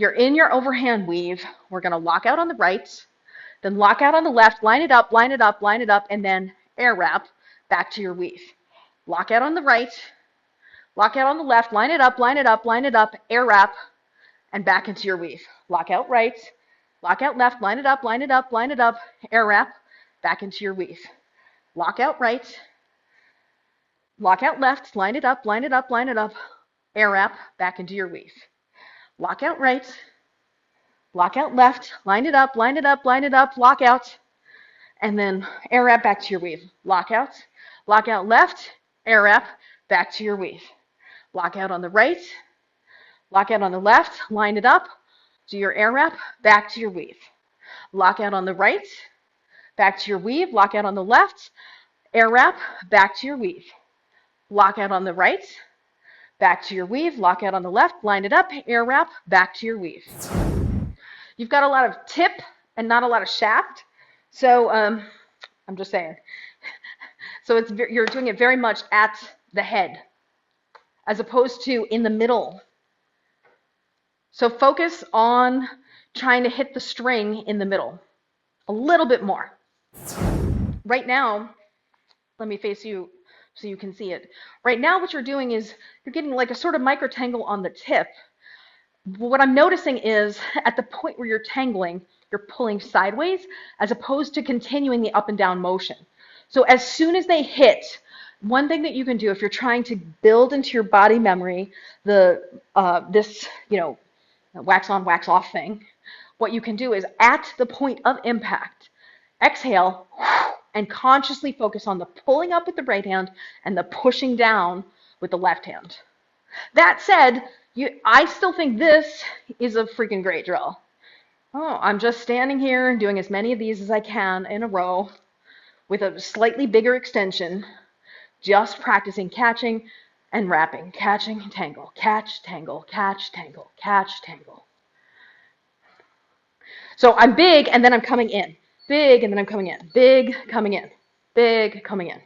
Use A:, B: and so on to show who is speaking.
A: You're in your overhand weave. We're going to lock out on the right, then lock out on the left, line it up, line it up, line it up, and then air wrap back to your weave. Lock out on the right, lock out on the left, line it up, line it up, line it up, air wrap, and back into your weave. Lock out right, lock out left, line it up, line it up, line it up, air wrap, back into your weave. Lock out right, lock out left, line it up, line it up, line it up, air wrap, back into your weave. Lock out right, lock out left, line it up, line it up, line it up, lock out, and then air wrap back to your weave. Lock out left, air wrap, back to your weave. Lock out on the right, lock out on the left, line it up, do your air wrap, back to your weave. Lock out on the right, back to your weave, lock out on the left, air wrap, back to your weave. Lock out on the right, back to your weave, lock out on the left, line it up, air wrap, back to your weave. You've got a lot of tip and not a lot of shaft, so I'm just saying. So you're doing it very much at the head, as opposed to in the middle. So focus on trying to hit the string in the middle a little bit more. Right now, let me face you so you can see it. Right now what you're doing is you're getting like a sort of micro tangle on the tip. What I'm noticing is at the point where you're tangling, you're pulling sideways as opposed to continuing the up and down motion. So as soon as they hit, one thing that you can do if you're trying to build into your body memory this wax on, wax off thing, what you can do is at the point of impact, exhale and consciously focus on the pulling up with the right hand and the pushing down with the left hand. That said, I still think this is a freaking great drill. Oh, I'm just standing here and doing as many of these as I can in a row with a slightly bigger extension, just practicing catching and wrapping, catching, tangle, catch, tangle, catch, tangle, catch, tangle. So I'm big and then I'm coming in. Big and then I'm coming in. Big, coming in. Big, coming in.